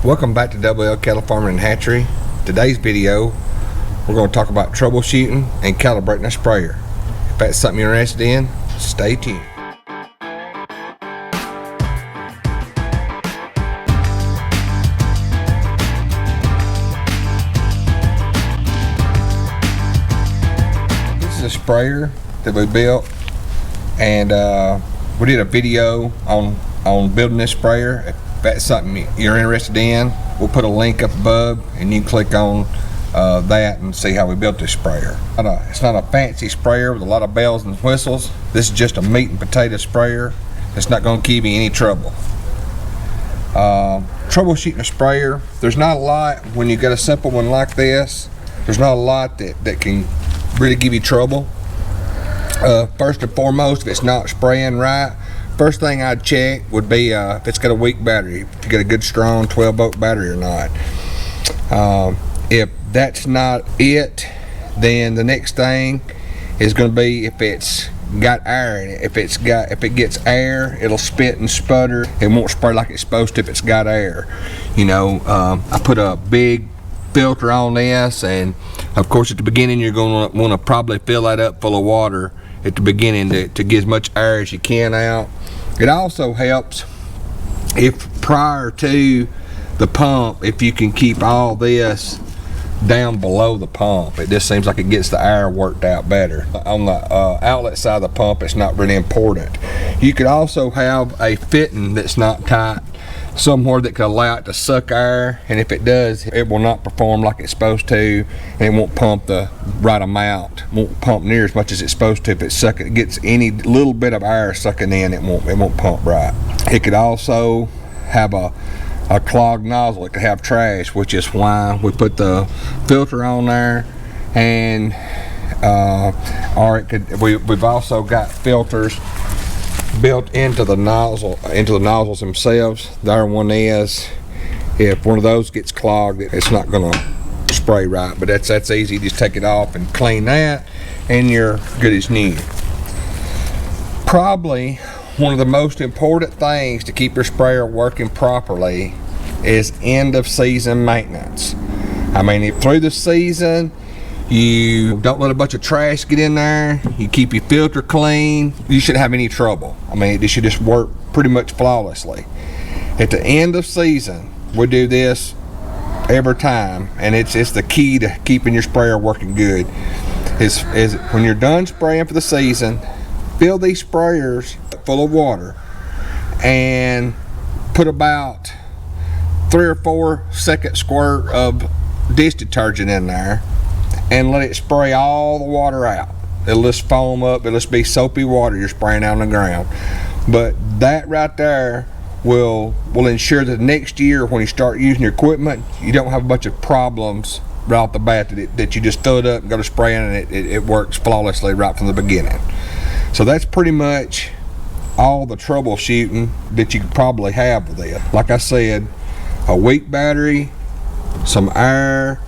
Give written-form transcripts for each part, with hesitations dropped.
Welcome back to WL Cattle Farming and Hatchery. Today's video, we're going to talk about troubleshooting and calibrating a sprayer. If that's something you're interested in, stay tuned. This is a sprayer that we built, and we did a video on building this sprayer. If that's something you're interested in, we'll put a link up above and you can click on that and see how we built this sprayer. It's not a fancy sprayer with a lot of bells and whistles. This is just a meat and potato sprayer. It's not going to give you any trouble. Troubleshooting a sprayer, there's not a lot when you got a simple one like this. There's not a lot that can really give you trouble. First and foremost, if it's not spraying right, first thing I'd check would be if it's got a weak battery, if you got a good strong 12-volt battery or not. If that's not it, then the next thing is going to be if it's got air in it. If it gets air, it'll spit and sputter. It won't spray like it's supposed to if it's got air. You know, I put a big filter on this, and of course at the beginning you're going to want to probably fill that up full of water at the beginning to get as much air as you can out. It also helps if prior to the pump, if you can keep all this down below the pump. It just seems like it gets the air worked out better. On the outlet side of the pump, it's not really important. You could also have a fitting that's not tight somewhere that could allow it to suck air, and if it does, it will not perform like it's supposed to, and it won't pump the right amount. Won't pump near as much as it's supposed to. If it gets any little bit of air sucking in, it won't pump right. It could also have a clogged nozzle. It could have trash, which is why we put the filter on there, and or it could. We've also got filters built into the nozzles themselves. There one is. If one of those gets clogged, it's not going to spray right, but that's easy. Just take it off and clean that, and you're good as new. Probably one of the most important things to keep your sprayer working properly is end of season maintenance. I mean, if through the season you don't let a bunch of trash get in there, you keep your filter clean, you shouldn't have any trouble. I mean, it should just work pretty much flawlessly. At the end of season, we do this every time, and it's the key to keeping your sprayer working good. Is when you're done spraying for the season, fill these sprayers full of water and put about 3 or 4 second squirt of dish detergent in there, and let it spray all the water out. It'll just foam up. It'll just be soapy water you're spraying out on the ground. But that right there will ensure that next year when you start using your equipment, you don't have a bunch of problems right off the bat that you just fill it up and go to spraying, and it works flawlessly right from the beginning. So that's pretty much all the troubleshooting that you could probably have with it. Like I said, a weak battery, some air,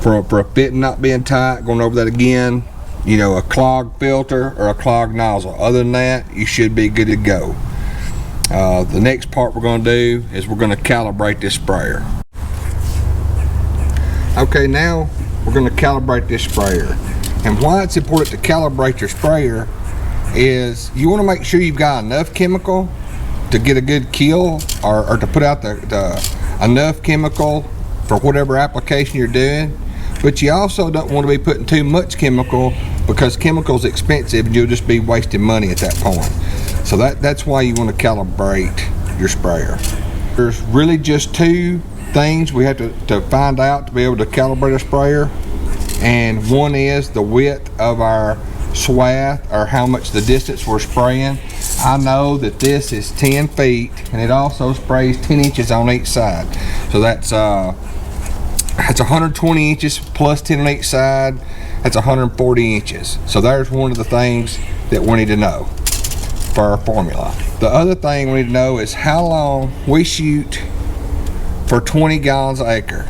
for a fitting not being tight, going over that again, you know, a clogged filter or a clogged nozzle. Other than that, you should be good to go. The next part we're going to do is we're going to calibrate this sprayer. Okay, now we're going to calibrate this sprayer. And why it's important to calibrate your sprayer is you want to make sure you've got enough chemical to get a good kill, or to put out the enough chemical for whatever application you're doing. But you also don't want to be putting too much chemical, because chemical is expensive and you'll just be wasting money at that point. So that's why you want to calibrate your sprayer. There's really just 2 things we have to find out to be able to calibrate a sprayer, and one is the width of our swath, or how much the distance we're spraying. I know that this is 10 feet, and it also sprays 10 inches on each side. So that's 120 inches plus 10 on each side. That's 140 inches. So there's one of the things that we need to know for our formula. The other thing we need to know is how long we shoot for 20 gallons an acre.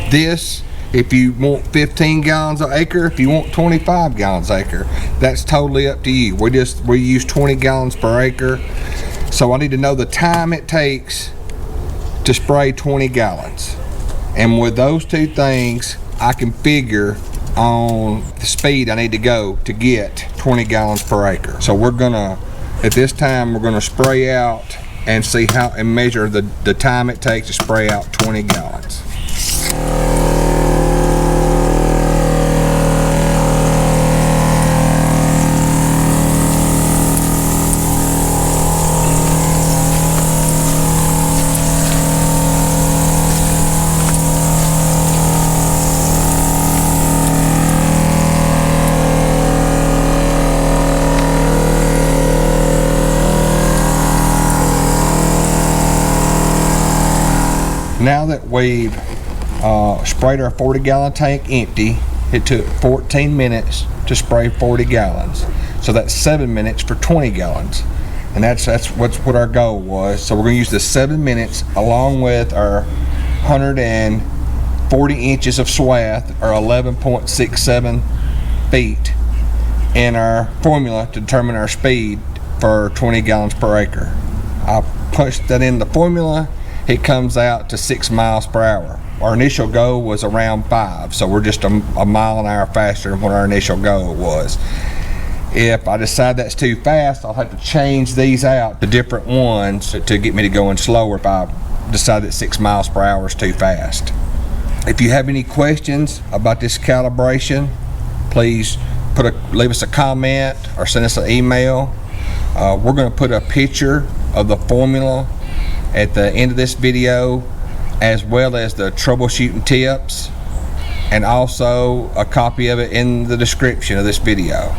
This, if you want 15 gallons an acre, if you want 25 gallons an acre, that's totally up to you. We use 20 gallons per acre. So I need to know the time it takes to spray 20 gallons. And with those two things, I can figure on the speed I need to go to get 20 gallons per acre. So we're gonna, at this time, we're gonna spray out and see how, and measure the time it takes to spray out 20 gallons. Now that we've sprayed our 40 gallon tank empty, it took 14 minutes to spray 40 gallons. So that's 7 minutes for 20 gallons. And that's what our goal was. So we're gonna use the 7 minutes along with our 140 inches of swath, or 11.67 feet, in our formula to determine our speed for 20 gallons per acre. I punched that in the formula. It comes out to 6 miles per hour. Our initial goal was around 5, so we're just a mile an hour faster than what our initial goal was. If I decide that's too fast, I'll have to change these out to different ones to get me to going slower if I decide that 6 miles per hour is too fast. If you have any questions about this calibration, please leave us a comment or send us an email. We're going to put a picture of the formula at the end of this video, as well as the troubleshooting tips, and also a copy of it in the description of this video.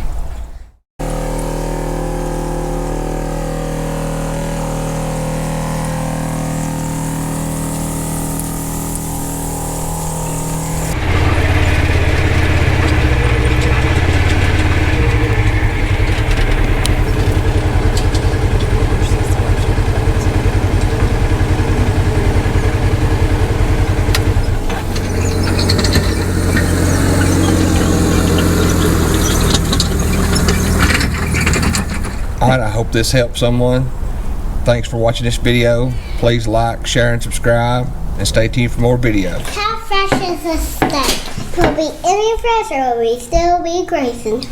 Alright, I hope this helped someone. Thanks for watching this video. Please like, share, and subscribe, and stay tuned for more videos. How fresh is the steak? Will be any fresher or will we still be grazing?